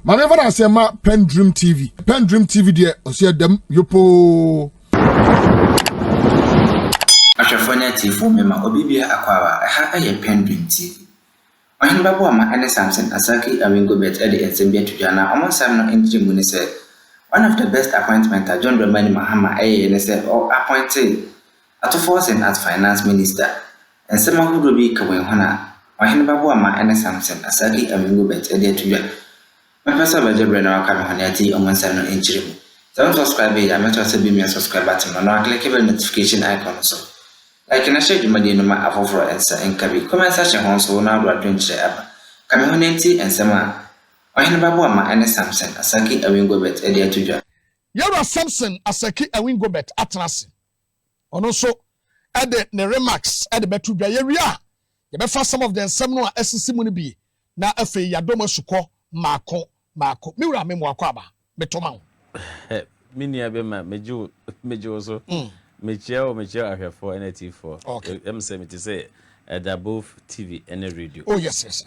Maneva na sema PENDREAM TV. PENDREAM TV de osia dem yopo. Afenyo TV mema obibia akwawa ha aye PENDREAM TV. Ohin babu ama ane Samson Asaki awingo bet ede ensembia tudana omo sam no NGM ni say one of the best appointment John Dramani Mahama aye ne say or appointed at Forson as finance minister. And some who be kawen hona ohin babu ama ane Samson Asaki awingo bet ede tudana. My person by Jabra now come on the on sam no NGM. Don't subscribe ya meto se be me subscribe button no click the notification icon so. Like na share jumadi no ma afoforo ensa enkabi comment section hon so na bra dwenche aba kame honenti ensema ohene babo ama ene Samson Asaki awingo bet ede atudwa Yara Samson Asaki awingo bet atrase ono so ede ne remarks ede betudwa yewia ye be fa some of the ensem no asisi mu ne bi na afi yadom asukọ maako miwura memo akwa betoma minia be ma meju so Michelle Afenyo NT4. Okay. Say above TV and radio. Oh yes.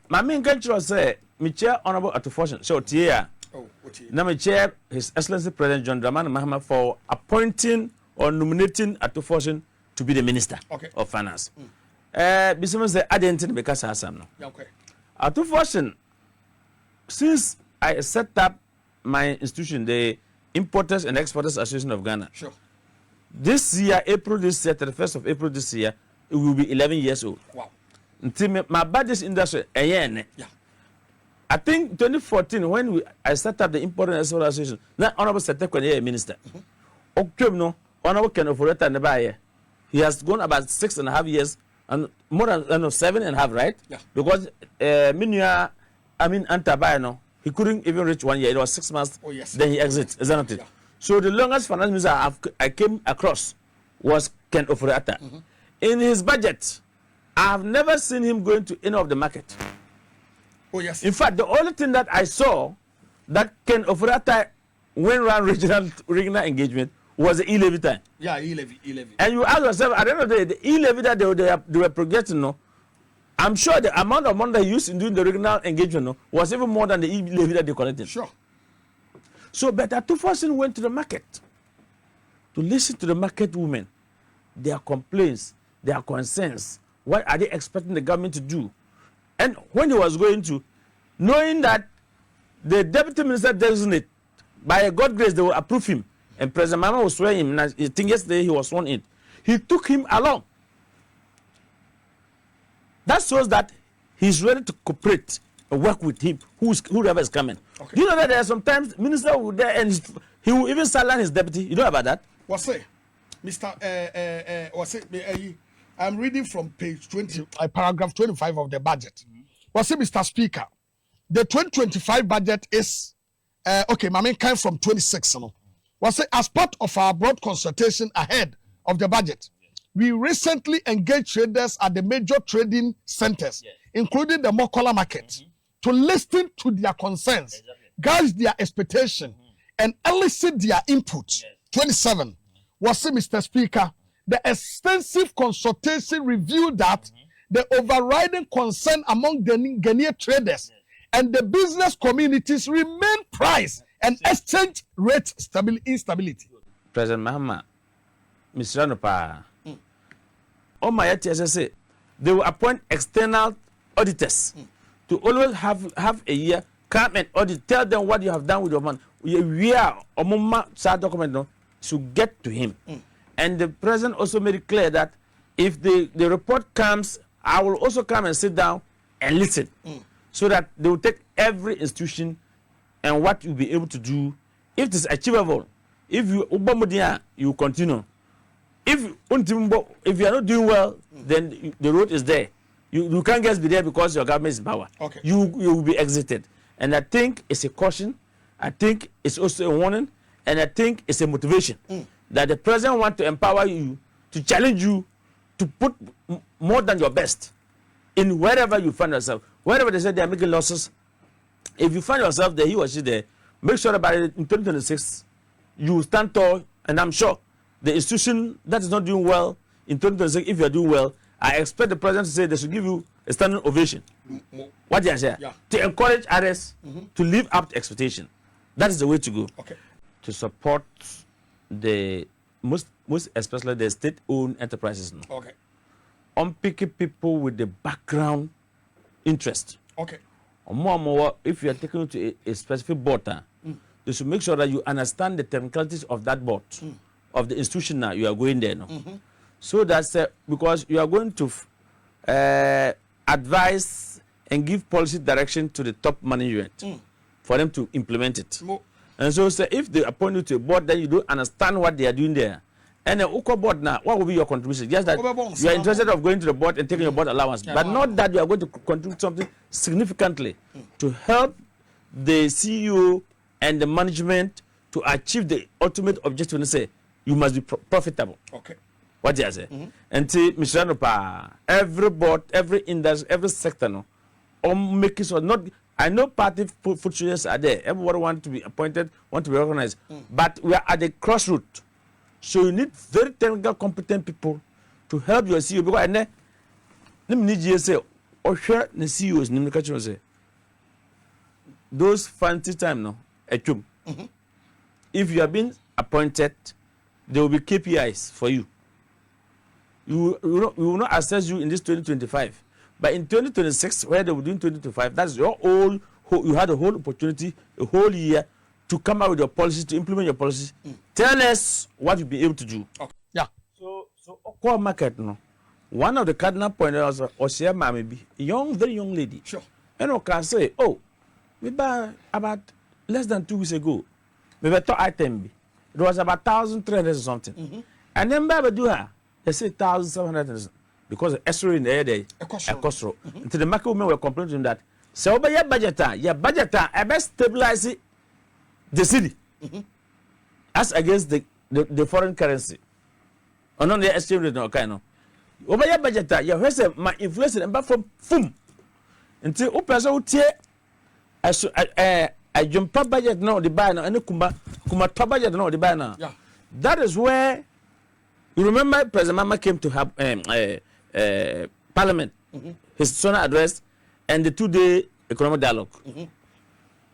My main control say Michelle Honorable at Forson. So here. Oh, what here? Now Michelle His Excellency President John Dramani Mahama for appointing or nominating at Forson to be the Minister of Finance. Besides the identity because I am now. Okay. At Forson, since I set up my institution, the Importers and Exporters Association of Ghana. Sure. This year, 31st of April this year, it will be 11 years old. Wow. Until my budget industry, yeah. I think 2014, when I set up the Import and Export Association, that Honorable Secretary Minister. Okay, no, Honorable Ken Oforeta Nebaye. He has gone about 6.5 years, and more than 7.5, right? Yeah. Because Antabayano, he couldn't even reach 1 year. It was 6 months. Oh, yes. Then he exits, isn't it? Yeah. So the longest finance minister I came across was Ken Oforeta. In his budget, I have never seen him going to any of the market. Oh yes. In fact, the only thing that I saw that Ken Oforeta went around regional engagement was the e-levy time. Yeah, e-levy. And you ask yourself, at the end of the day, the e-levy that they were projecting, no, I'm sure the amount of money they used in doing the regional engagement was even more than the e-levy that they collected. Sure. So, but at Forson went to the market to listen to the market women, their complaints, their concerns. What are they expecting the government to do? And when he was going to, knowing that the deputy minister designate, by God's grace, they will approve him, and President Mama was swearing him, and I think yesterday he was sworn in. He took him along. That shows that he's ready to cooperate and work with him, whoever is coming. Okay. Do you know that there are sometimes minister will there and he will even silence his deputy? You know about that? What's it? Mr. What's it? I'm reading from page 20, paragraph 25 of the budget. What's it, Mr. Speaker? The 2025 budget is okay. My main came from 26. What's it? As part of our broad consultation ahead of the budget, we recently engaged traders at the major trading centers, including the Mokola market, to listen to their concerns, gauge their expectation, and elicit their input. 27. Was it, Mr. Speaker? The extensive consultation revealed that the overriding concern among the Ghanaian traders and the business communities remain price and exchange rate instability. President Mahama, Mr. Ranopa, on my TSSA, they will appoint external auditors to always have a year, come and audit, tell them what you have done with your money. We are a document should get to him. And the president also made it clear that if the report comes, I will also come and sit down and listen, so that they will take every institution and what you'll be able to do. If it is achievable, if you continue. If you are not doing well, then the road is there. You can't just be there because your government is in power. Okay. You will be exited. And I think it's a caution. I think it's also a warning. And I think it's a motivation that the president wants to empower you, to challenge you, to put more than your best in wherever you find yourself. Wherever they say they are making losses, if you find yourself there, he or she there, make sure that by in 2026, you stand tall. And I'm sure the institution that is not doing well in 2026, if you are doing well, I expect the president to say they should give you a standing ovation. What do you say? Yeah. To encourage others to live up to expectation. That is the way to go. Okay. To support the most especially the state-owned enterprises. No? Okay. Unpicking people with the background interest. Okay. Or more, if you are taken to a specific board, you should make sure that you understand the technicalities of that board, of the institution now you are going there. No? So that's because you are going to advise and give policy direction to the top management for them to implement it. And so if they appoint you to a board, then you don't understand what they are doing there. And the Uko board now, what will be your contribution? Just that you are interested of going to the board and taking your board allowance, but not that you are going to contribute something significantly to help the CEO and the management to achieve the ultimate objective. And say you must be profitable. Okay. What do you say? And see, Mr. Anopa, every board, every industry, every sector, no, making sure not. I know party functionaries are there. Everyone wants to be appointed, want to be recognized, but we are at the crossroads. So you need very technical, competent people to help your CEO. Because let me need you say, or share the CEOs. Say those fancy time no, if you have been appointed, there will be KPIs for you. We will not assess you in this 2025, but in 2026, where they will do in 2025, that's your whole. You had a whole opportunity, a whole year to come out with your policies, to implement your policies. Tell us what you'll be able to do. Okay. Yeah. So core market, no. One of the cardinal points was Oshia Mamibi, a very young lady. Sure. And I can say, oh, maybe about less than 2 weeks ago, maybe top item, it was about 1,300 or something. And then Baba do her, they say 1,700 because the escrow in the air day, a cost. Until the market women were complaining to him that, so by your budget, I best stabilize it. The city as against the foreign currency or not the exchange rate no kind of over your budget you heard my inflation and back from boom until person who tear I jump budget now the buy now and kuma top budget now the buy now. Yeah. That is where you remember President Mama came to have Parliament, his sonal address and the 2-day economic dialogue.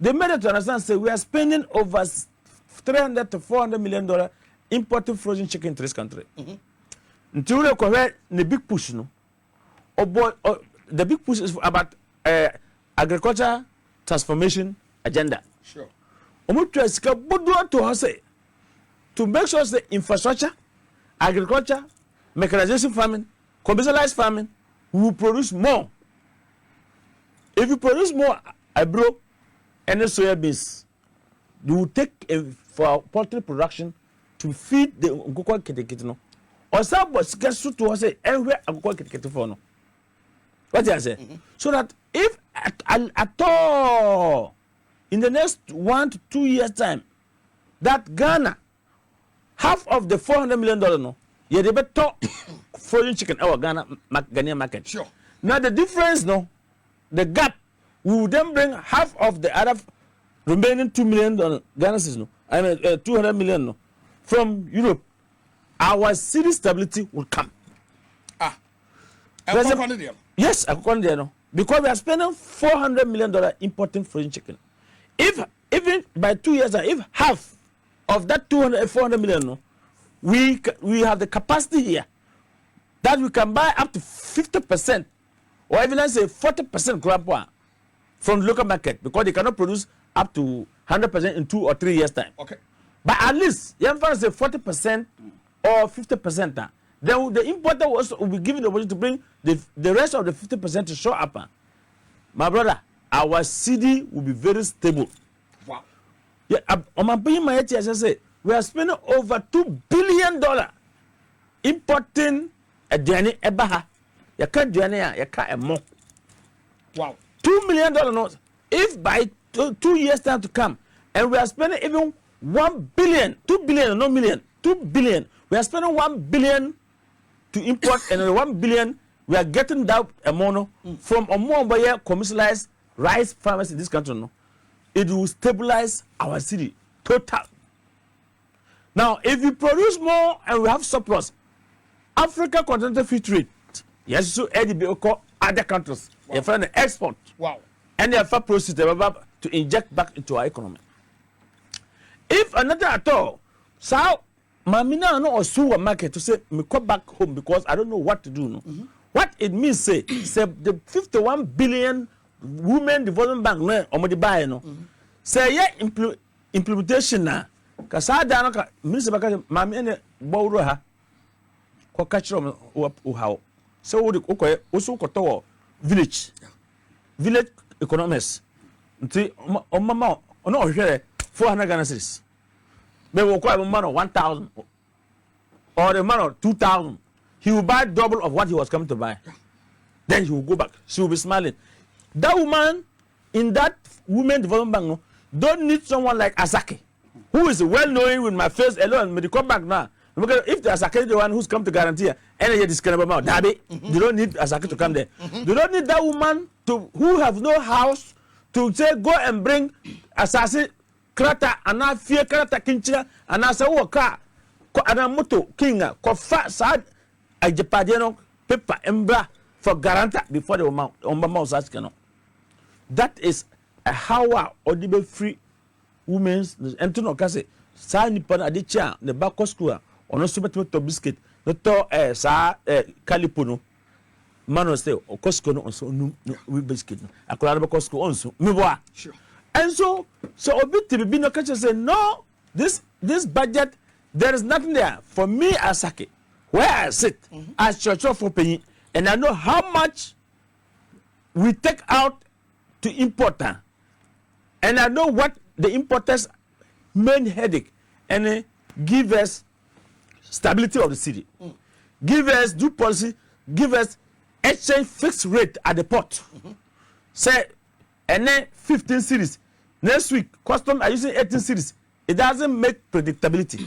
They made it to understand, say, we are spending over $300 to $400 million importing frozen chicken into this country. Until they correct the big push, no? The big push is about agriculture transformation agenda. Sure. To make sure the infrastructure, agriculture, mechanization farming, commercialized farming will produce more. If you produce more, bro, and the soya beans, you will take for poultry production to feed the Ngoko Kitikitino. Or some was get to say everywhere Ngoko Kitikitino. What do I say? So that if at all in the next 1 to 2 years time, that Ghana, half of the $400 million, no, yeah, they better frozen chicken our Ghanaian market. Sure. Now the difference, no, the gap. We will then bring half of the other remaining $2 million Ghana cedis, no, I mean 200 million, no, from Europe. Our city stability will come. Yes, no, because we are spending $400 million importing frozen chicken. If even by 2 years, if half of that 400 million, no, we have the capacity here that we can buy up to 50%, or even let's say 40% crop from the local market, because they cannot produce up to 100% in 2 or 3 years time. Okay. But at least, you have to say 40% or 50%. Then the importer will be given the opportunity to bring the rest of the 50% to show up. My brother, our city will be very stable. Wow. Yeah, on my paying my say we are spending over $2 billion importing a Diani Ebaha. You can't do any, you can't more. Wow. $2 million notes. If by 2 years time to come, and we are spending even 1 billion, 2 billion, no million, 2 billion. We are spending 1 billion to import, and 1 billion we are getting that amount from a more commercialized rice farmers in this country. No, it will stabilize our city total. Now, if we produce more and we have surplus, Africa continental free trade, yes, so other countries. Wow. Your friend export. Wow. And their proceeds to inject back into our economy. If another at all, so Mamina no or sue a market to say me come back home because I don't know what to do. No? What it means say the 51 billion women development bank no or the buy no. Say yeah implementation na. Kasa da no ka minister baka mami ene bawro ha. Ko ka chiro o how. So wo ko so ko to village economists nti o mama ono o hwere 400 Ghana cedis. Maybe we'll call a man of 1,000 or a man of 2,000. He will buy double of what he was coming to buy. Then he will go back. She will be smiling. That woman in that women development bank don't need someone like Asake, who is well known with my face alone. But they come back now. Because if the Asake is the one who's come to guarantee energy discount amount, they don't need Asake to come there. They don't need that woman who have no house to say go and bring Asase. Krata ana fie krata kinchira ana se wo ka ko ana moto kinga ko fa sad ajepade no paper embra for guarantor before the amount on mouth no. That is a how odibe free women's and to no ka say sa nipa na de chia the back school ono so beto to biscuit no to sa calipo no mano say o cosco no so no we biscuit no akora be cosco on so me boa sure. And so Obi TBB no catch say no, this budget there is nothing there for me as Asake, where I sit as church for paying, and I know how much we take out to importer, and I know what the importers' main headache, and give us stability of the city, give us due policy, give us exchange fixed rate at the port, say, and then 15 cities. Next week, custom are using 18 cities. It doesn't make predictability.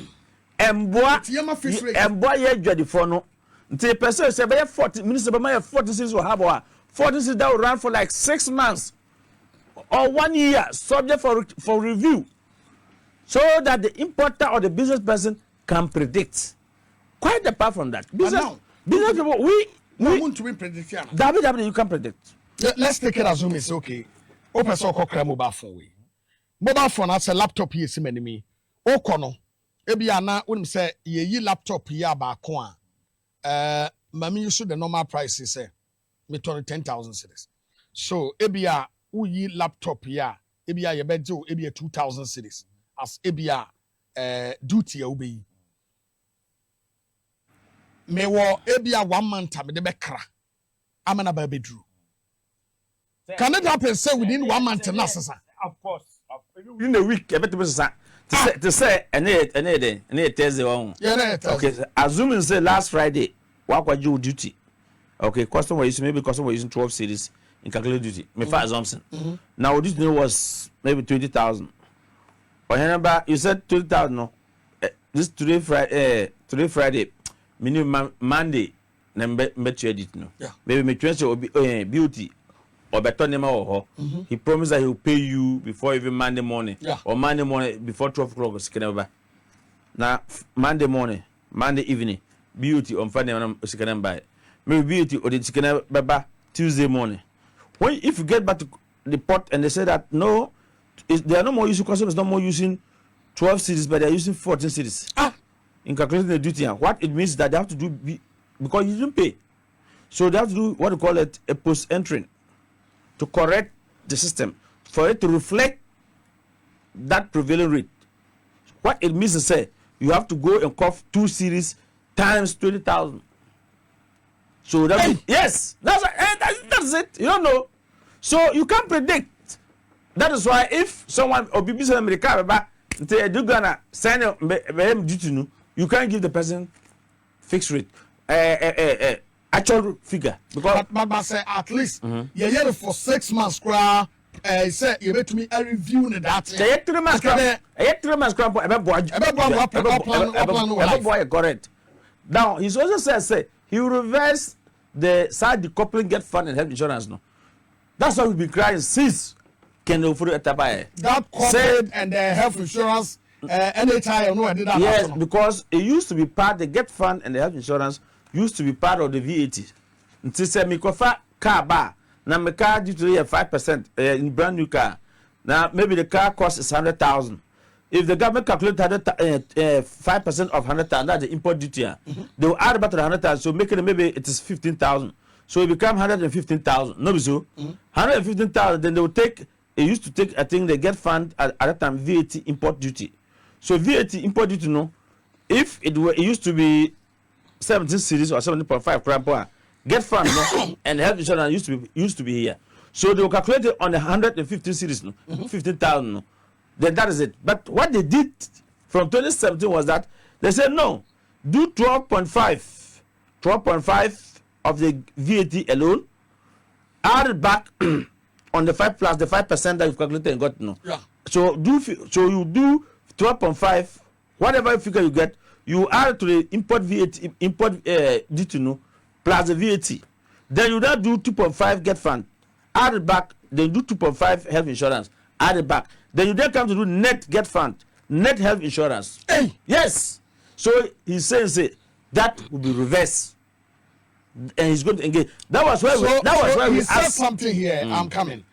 And boy, you're ready for no. Until a person say, 40 minister, but 40 cities will have 40 cities that will run for like 6 months or 1 year, subject for review, so that the importer or the business person can predict. Quite apart from that, business people, we want to be prediction. David, you can predict. Let's take it as it's okay. Open so called mobile phone way. Mobile phone as a laptop here sim enemy. O kono. Ebi ana unim say ye laptop here ba ko a mami use the normal price say me 10,000 cedis. So ebi a uyi laptop here ebi a ye bejo ebi a 2,000 cedis as ebi a duty a ubi. Me wo ebi a 1 month me de be kra. Amana ba bedru. Can it happen say within 1 month na sasa? Of course. Within a week, I bet to say any Thursday on. Yeah, okay. Assuming say last Friday, what was your duty? Okay, customer using 12 cities in calculated duty. Me for assumption. Now this was maybe 20,000. Or remember you said 20,000 no. This today Friday, minimum Monday, number edit no. Yeah. Maybe me 20 will be beauty. Or better name or he promised that he will pay you before even Monday morning, or Monday morning before 12 o'clock. Now Monday morning, Monday evening, beauty on Friday on buy. Maybe beauty or the chicken baba Tuesday morning. When if you get back to the port and they say that no, they are no more using customers, no more using 12 cities, but they are using 14 cities. In calculating the duty, what it means that they have to do because you didn't pay, so they have to do what we call it a post entering. To correct the system for it to reflect that prevailing rate. What it means to say you have to go and cough 2 series times 20,000. So that's yes, that's it. You don't know, so you can't predict. That is why if someone or BBC America they're gonna sign a duty, you can't give the person fixed rate. Actual figure because but say at least you hear for 6 months say you bet me a review that 3 months correct. Now he's also say he will reverse the side decoupling get fund and health insurance no. That's why we've been crying since Ken Ofuru Etabaye that corporate and the health insurance anytime no did that. Yes, because it used to be part the get fund and the health insurance used to be part of the VAT. Until say me kofa car bar. Now my car due to 5% in brand new car. Now maybe the car cost is 100,000. If the government calculate 5% of 100,000, that's the import duty. They will add about 100,000, so making it maybe it is 15,000. So it become 115,000. No, so 115,000. Then they will take. It used to take. I think they get fund at that time VAT import duty. So VAT import duty, no. If it used to be 17 series or 17.5 get fund, no, and health insurance used to be here. So they will calculate it on the 115 series, no, 15,000, no. Then that is it. But what they did from 2017 was that they said no, do 12.5 of the VAT alone, add it back on the 5 plus the 5% that you've calculated and got no. Yeah. So you do 12.5, whatever figure you get, you add to the import duty no plus the VAT. Then you now do 2.5 get fund, add it back, then do 2.5 health insurance, add it back. Then you then come to do net get fund, net health insurance. Hey. Yes. So he's saying that will be reversed. And he's going to engage. That was why we said asked something here. I'm coming.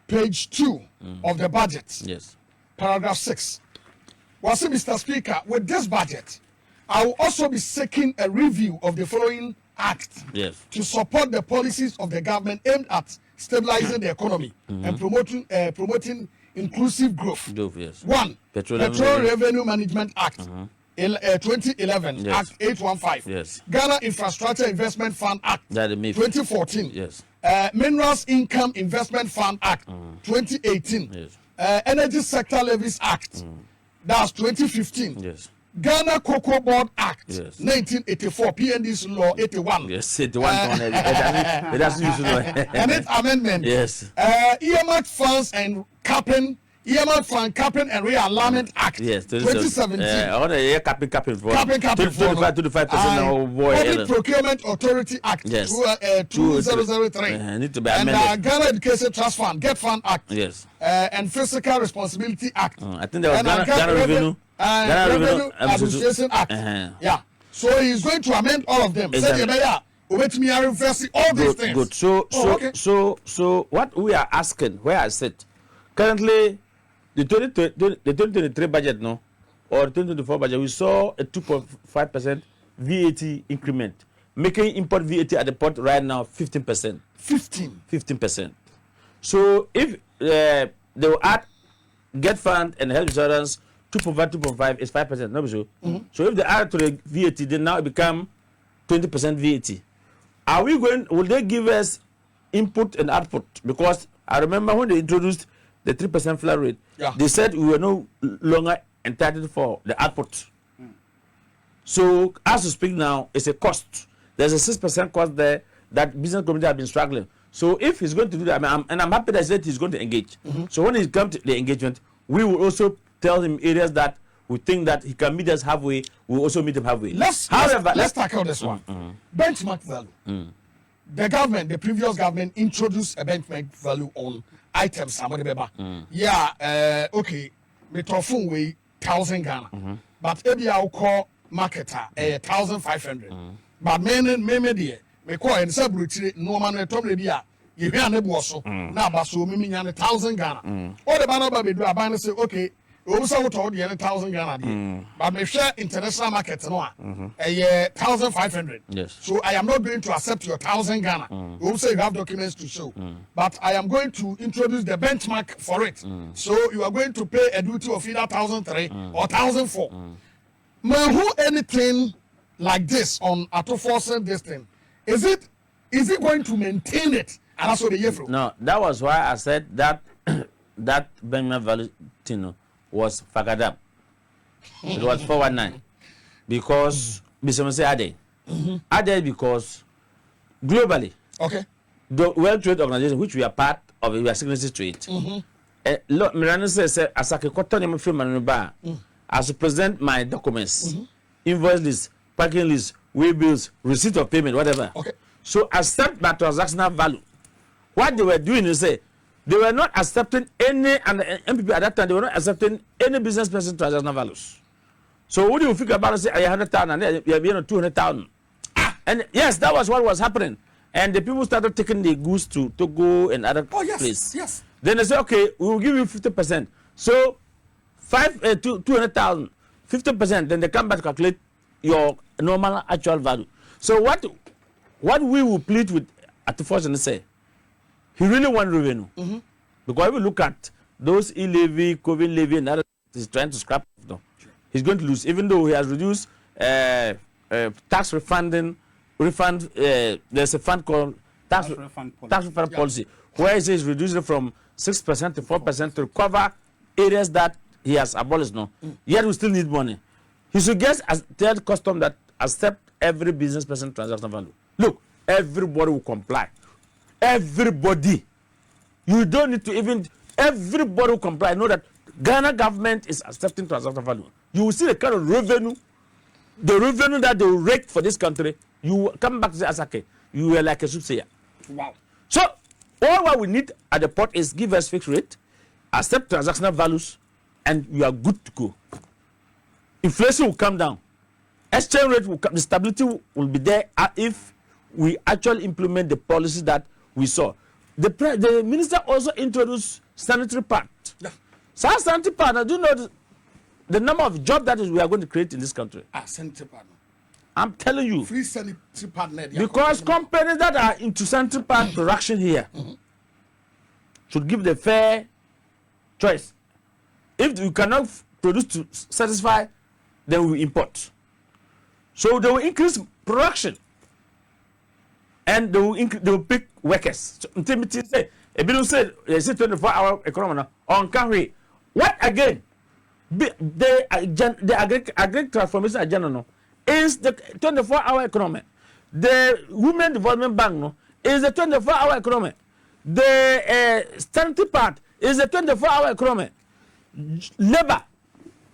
Page 2 of the budget. Yes. Paragraph 6. Was it, Mr. Speaker, with this budget, I will also be seeking a review of the following act to support the policies of the government aimed at stabilizing the economy and promoting inclusive growth. Yes. 1. Petroleum Revenue Management Act. 2011 Act 815. Yes. Ghana Infrastructure Investment Fund Act 2014. Yes. Minerals Income Investment Fund Act 2018. Yes. Energy Sector Levies Act that's 2015. Yes. Ghana Cocoa Board Act 1984 PND's Law 81. Yes, 81. It doesn't use and its amendment. Yes. Earmarked funds and capping. Earmark Fund Capping and Realignment Act 2017. Capping for 25%. Public Procurement Authority Act 2003. Need to be amended. And Ghana Education Trust Fund, Get Fund Act. Yes. And Fiscal Responsibility Act. I think there was Ghana Revenue Administration Act. Yeah. So he's going to amend all of them. Exactly. All these things. Good. So what we are asking, where I sit, currently, the 2023 budget, no, or 2024 budget, we saw a 2.5% VAT increment, making import VAT at the port right now 15%. 15%. So if they will add get fund and health insurance, 2.5 is 5%. No, so if they add to the VAT, then now it become 20% VAT. Are we going? Will they give us input and output? Because I remember when they introduced the 3% flat rate, they said we were no longer entitled for the output. So as we speak now, it's a cost. There's a 6% cost there that business community have been struggling. So if he's going to do that, and I'm happy that he said he's going to engage. So when he comes to the engagement, we will also tell him areas that we think that he can meet us halfway. We'll also meet him halfway. Let's tackle this one. Benchmark value. The government, the previous government, introduced a benchmark value on items. Okay, me phone we 1,000 Ghana, but maybe I'll call marketer 1,500. But me call and say no man told me you hear ne boso na baso me 1,000 Ghana. All the banner be do abana say okay. Also told you 1,000 Ghana, but me share international market no 1,500. Yes. So I am not going to accept your 1,000 Ghana. Also you have documents to show, but I am going to introduce the benchmark for it. So you are going to pay a duty of either 1,003 or 1,004. Man, who anything like this on Auto Forson this thing? Is it going to maintain it? And that's what the year from. No, that was why I said that that benchmark value thing was fakadab. It was 419 because Mr. say Ade because globally, the World Trade Organization, which we are part of, we are signatories to it. Miranda says, as I as to present my documents, invoice list, parking list, way bills, receipt of payment, whatever. So accept my transactional value. What they were doing is say they were not accepting any, and the MPP at that time, they were not accepting any business person transactional values. So what do you figure about say 100,000 and you have 200,000? And yes, that was what was happening. And the people started taking the goods to Togo and other places. Yes. Then they said, okay, we will give you 50%. So 200,000, 50%. Then they come back to calculate your normal actual value. So what we will plead with at the Forson and say, he really want revenue. Because if we look at those e-levy, COVID levy, and other, he's trying to scrap them. Sure. He's going to lose, even though he has reduced tax refund. There's a fund called tax refund policy, where he says reduce it from 6% to 4% to cover areas that he has abolished now. Yet we still need money. He should get a third custom that accept every business person transaction value. Look, everybody will comply. Everybody. You don't need to even, everybody will comply. Know that Ghana government is accepting transaction value. You will see the kind of revenue, that they will rake for this country. You will come back to the Asake. You were like a subsidiary. Wow. So, all what we need at the port is give us fixed rate, accept transactional values, and you are good to go. Inflation will come down. Exchange rate will come, the stability will be there if we actually implement the policies that we saw. The minister also introduced sanitary part. Yeah. So sanitary part, I do know the number of jobs that we are going to create in this country. Sanitary part. I'm telling you. Free sanitary part. Because companies that are into sanitary part production here should give the fair choice. If you cannot produce to satisfy, then we import. So they will increase production. And they will pick workers. So, say, a bill said, 24-hour economy now, on country. What again? The agricultural transformation agenda no, is the 24-hour economy. The Women Development Bank no, is the 24-hour economy. The sanitary part is the 24-hour economy. Labor,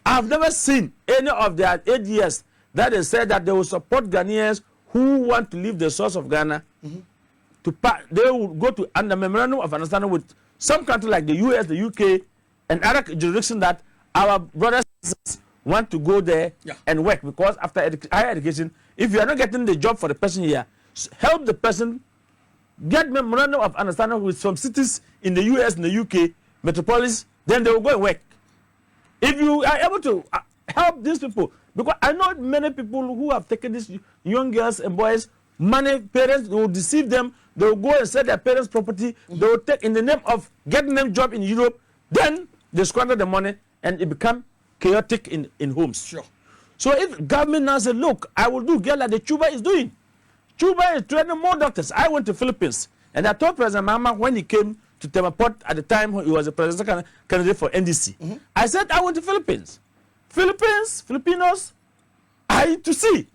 I've never seen any of their 8 years that they said that they will support Ghanaians who want to leave the source of Ghana. They will go to under memorandum of understanding with some countries like the US, the UK, and other jurisdictions that our brothers and sisters want to go there and work, because after higher education, if you are not getting the job for the person here, help the person get memorandum of understanding with some cities in the US and the UK, metropolis, then they will go and work. If you are able to help these people, because I know many people who have taken these young girls and boys, money, parents will deceive them, they will go and sell their parents' property, they will take in the name of getting them job in Europe, then they squander the money and it become chaotic in homes. Sure. So if government now say, look, I will do girl like the Cuba is doing. Cuba is training more doctors. I went to Philippines and I told President Mahama when he came to Temaport at the time when he was a presidential candidate for NDC. I said, I went to Philippines. Filipinos are to see.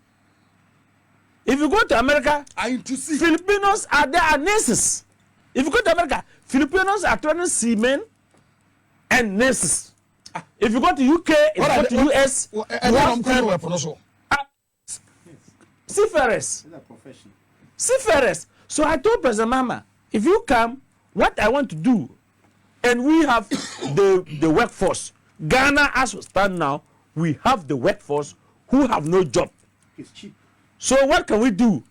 If you go to America, Filipinos are there are nurses. If you go to America, Filipinos are training seamen and nurses. If you go to UK, if you go to US, seafarers. Seafarers. So I told President Mahama, if you come, what I want to do, and we have the workforce. Ghana, as we stand now, we have the workforce who have no job. It's cheap. So what can we do?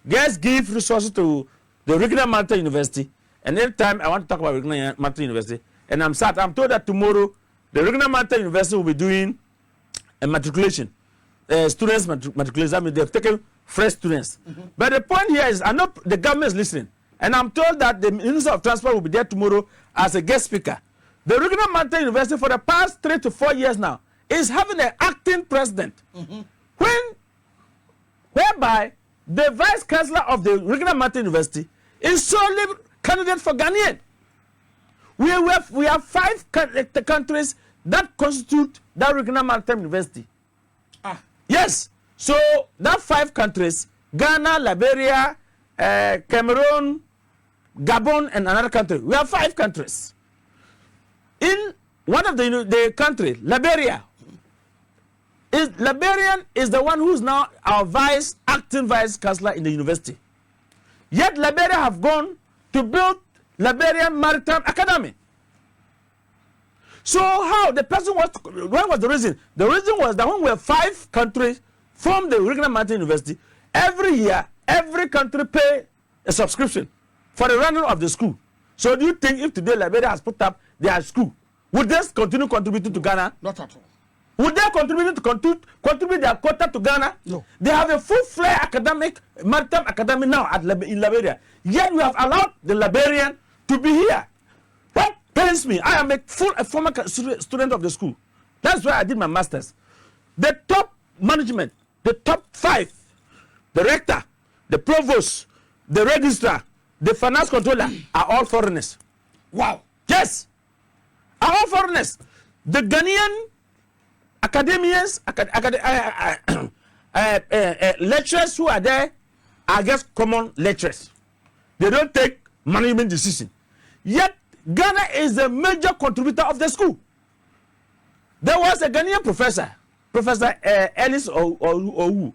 Just give resources to the Regional Maritime University. And every time I want to talk about Regional Maritime University, and I'm told that tomorrow the Regional Maritime University will be doing a matriculation, students matriculation. I mean, they've taken fresh students. But the point here is, I know the government is listening, and I'm told that the Minister of Transport will be there tomorrow as a guest speaker. The Regional Maritime University for the past 3 to 4 years now is having an acting president, whereby the vice chancellor of the Regional Maritime University is solely candidate for Ghanaian. We have 5 countries that constitute that Regional Maritime University. Yes. So that 5 countries, Ghana, Liberia, Cameroon, Gabon, and another country. We have 5 countries. In one of the country, Liberia, Liberian is the one who's now our acting vice chancellor in the university. Yet Liberia have gone to build Liberian Maritime Academy. So how the person what was the reason? The reason was that when we have 5 countries from the Regional Maritime University, Every year, every country pay a subscription for the running of the school. So do you think if today Liberia has put up their school, would they continue contributing to Ghana? Not at all. Would they contribute their quota to Ghana? No. They have a full-fledged maritime academy now in Liberia. Yet we have allowed the Liberian to be here. What pains me, I am a former student of the school. That's why I did my master's. The top management, the top 5, the rector, the provost, the registrar, the finance controller are all foreigners. Wow. Yes, are all foreigners. The Ghanaian academians, lecturers who are there are just common lecturers. They don't take management decision. Yet Ghana is a major contributor of the school. There was a Ghanaian professor, Professor Ellis Owu,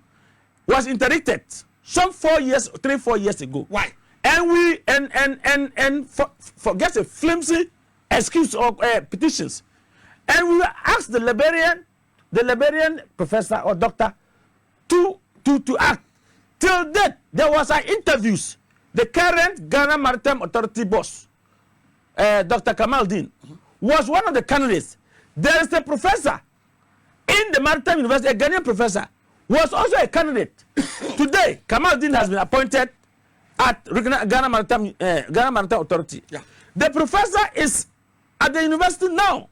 was interdicted some 4 years, 3-4 years ago. Why? And we for just a flimsy excuse or petitions, and we asked the Liberian professor or doctor to act. Till that, there was interviews. The current Ghana Maritime Authority boss, Dr. Kamaldeen, was one of the candidates. There is a professor in the Maritime University, a Ghanaian professor, was also a candidate. Today, Kamaldeen has been appointed at Ghana Maritime Authority. Yeah. The professor is at the university now.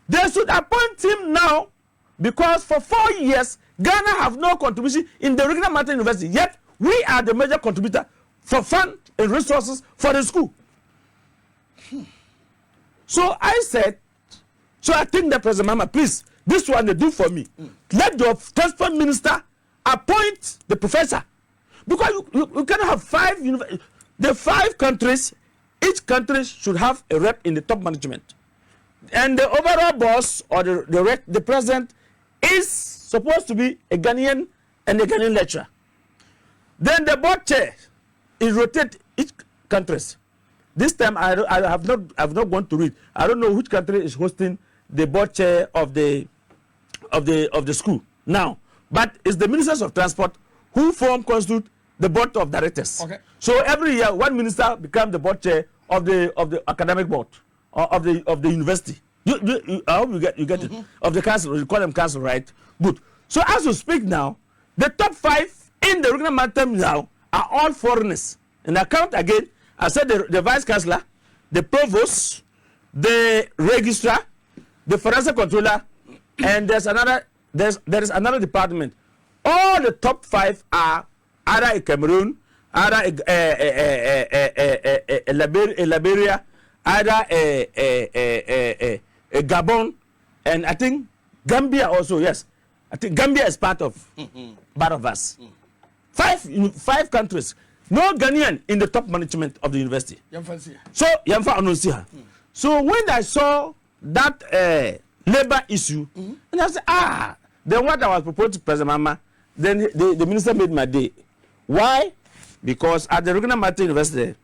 They should appoint him now because for 4 years, Ghana have no contribution in the Ghana Maritime University. Yet, we are the major contributor for fund and resources for the school. So I said, I think that President Mama, please, this one they do for me. Let the transport minister appoint the professor. Because you cannot have 5 universities. The 5 countries, each country should have a rep in the top management. And the overall boss or the president is supposed to be a Ghanaian and a Ghanaian lecturer. Then the board chair is rotate each countries. This time I have not gone to read. I don't know which country is hosting the board chair of the school now, but it's the ministers of transport who constitute the board of directors. Okay. So every year one minister becomes the board chair of the academic board or of the university. I hope you get it. Of the council, you call them council, right? Good. So as we speak now, the top 5 in the regional maritime now are all foreigners. And I count again. I said the vice chancellor, the provost, the registrar, the financial controller, and there is another department. All the top 5 are either in Cameroon, either in Liberia, either a Gabon, and I think Gambia also. Yes, I think Gambia is part of us. 5 countries. No Ghanaian in the top management of the university. So So when I saw that labor issue, and I said, then what I was proposed to President Mama, then the minister made my day. Why? Because at the Regional Maritime University,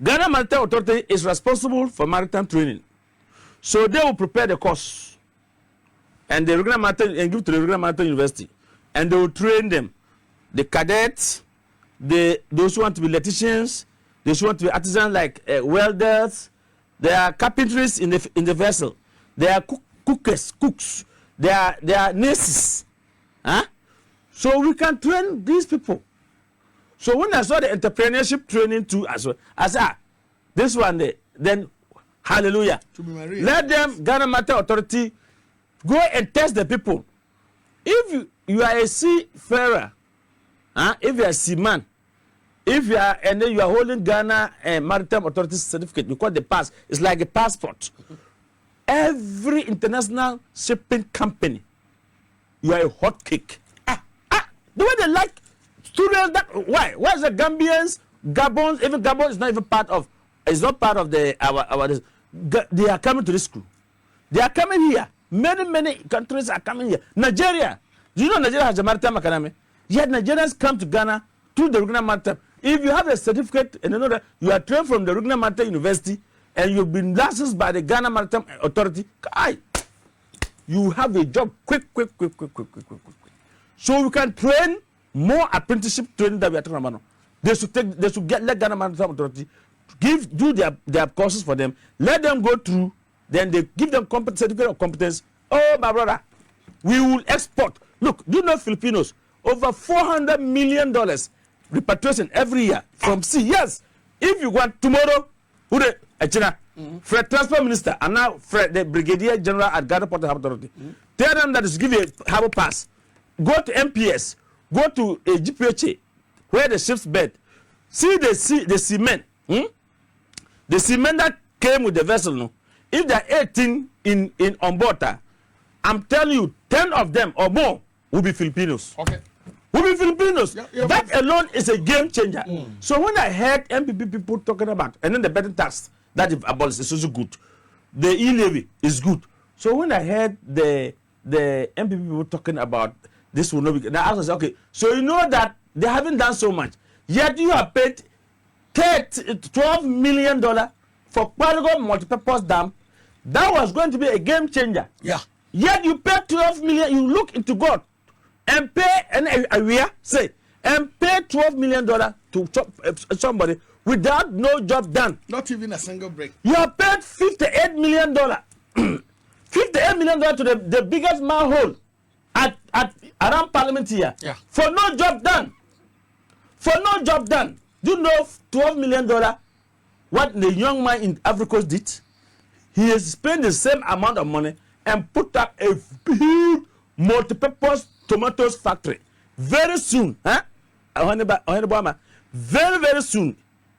Ghana Maritime Authority is responsible for maritime training. So they will prepare the course and the Regional Maritime and give to the Regional Maritime University, and they will train them, the cadets, those who want to be electricians, those who want to be artisans like welders. There are carpenters in the vessel. There are cooks. There are nurses. So we can train these people. So when I saw the entrepreneurship training too as well, I said, this one then hallelujah. Let them, Ghana Maritime Authority, go and test the people. If you are a seafarer, if you are a seaman, if you are and then you are holding Ghana Maritime Authority certificate, because the pass is like a passport. Every international shipping company, you are a hot cake. The way they like students, why? Why is the Gambians, Gabons, even Gabon is not even part of, it's not part of our they are coming to this school. They are coming here. Many countries are coming here. Nigeria, do you know Nigeria has a maritime academy? Yet Nigerians come to Ghana through the Regional Maritime. If you have a certificate and you know that you are trained from the Regional Maritime University and you've been licensed by the Ghana Maritime Authority, you have a job quick. So we can train more apprenticeship training that we are talking about. They should let Ghana Maritime Authority do their courses for them, let them go through, then they give them certificate of competence. Oh, my brother, we will export. Look, do you know Filipinos? Over $400 million repatriation every year from sea. Yes, if you want tomorrow, China, Fred Transport Minister, and now Fred the Brigadier General at Ghana Port Harbour Authority, tell them that is give you a harbour pass. Go to MPS, go to a GPHA, where the ships bed. See the cement. The cement that came with the vessel, no? If there are 18 on board, I'm telling you, 10 of them or more will be Filipinos. Okay. Will be Filipinos. Yeah, that alone is a game changer. So when I heard MPP people talking about, and then the betting tax that is abolished is also good. The e-levy is good. So when I heard the MPP people talking about this will not be, now I was like, okay, so you know that they haven't done so much. Yet you have paid $12 million for Palago multi-purpose dam. That was going to be a game changer. Yeah. Yet you pay 12 million, you look into God and pay, and and pay $12 million to somebody without no job done. Not even a single break. You have paid $58 million. $58 million to the biggest manhole around Parliament here. Yeah. For no job done. For no job done. Do you know $12 million what the young man in Africa did? He has spent the same amount of money and put up a huge multi-purpose tomatoes factory. Very soon, very, very soon.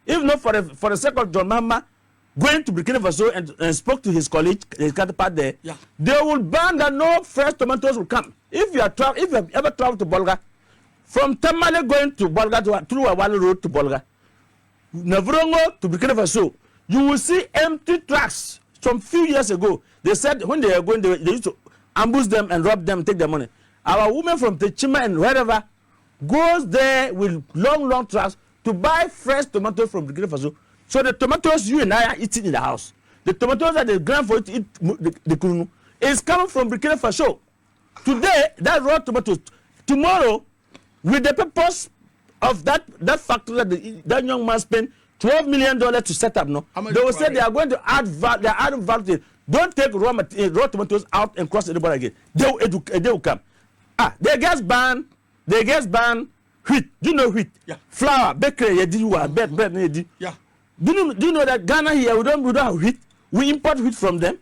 If not for the sake of John Mahama going to Burkina Faso and spoke to his colleague, his counterpart there, they will ban that no fresh tomatoes will come. If you have ever traveled to Bolga, from Tamale going to Bolga through a Wali road to Bolga, Navrongo to Burkina Faso, you will see empty trucks. Some few years ago, they said when they are going, they used to ambush them and rob them, take their money. Our women from Techima and wherever goes there with long trucks to buy fresh tomatoes from Burkina Faso. So the tomatoes you and I are eating in the house, the tomatoes that they grind for you to eat the kunu, is coming from Burkina Faso. Today, that raw tomatoes. Tomorrow, with the purpose of that factory that young man spent $12 million to set up, no, they will say they are going to add value. Don't take raw tomatoes out and cross the border again. They will come. They just ban wheat. Do you know wheat? Yeah. Flour, bakery, bread. Yeah. Do you know that Ghana here we don't have wheat? We import wheat from them.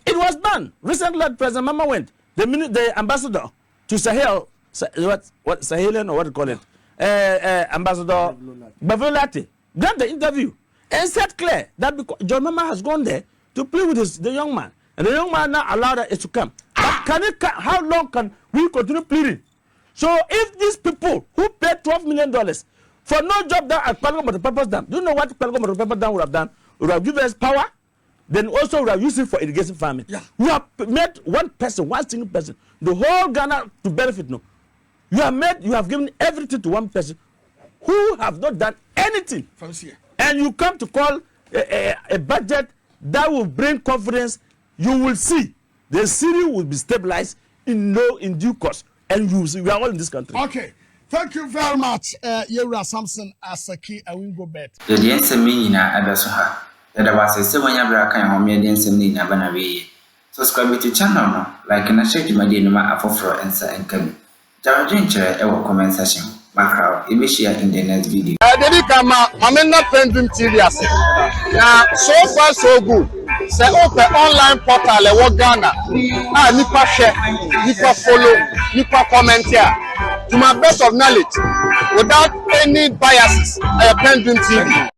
It was banned. Recently, President Mama went. The ambassador to Sahel, what Sahelian or what do you call it? Ambassador Bavolati done the interview and said clear that because John Mama has gone there to play with the young man, and the young man now allowed it to come. But how long can we continue pleading? So if these people who paid $12 million for no job done at Palago Multi-Purpose Dam, do you know what Palago Multi-Purpose Dam would have done? It would have given us power, then also would have used it for irrigation farming. Yeah. We have made one single person, the whole Ghana to benefit. No, you have given everything to one person who have not done anything. And you come to call a budget that will bring confidence. You will see the city will be stabilized in due course, and you will see we are all in this country. Okay, thank you very much, Yewura Samson Asaki Awingo Bet. The DNC meaning Abasoha. That was a 7 year black and home DNC meaning Abanawe. Subscribe to channel, like and share to my dinner for answer and come. Jarajin our comment section. Macro, we share in the next video. Dedi kama amena pending TV ase. Na so far so good. Say open online portal e wo Ghana. Nipa share, nipa follow, nipa comment here. To my best of knowledge, without any biases, pending TV.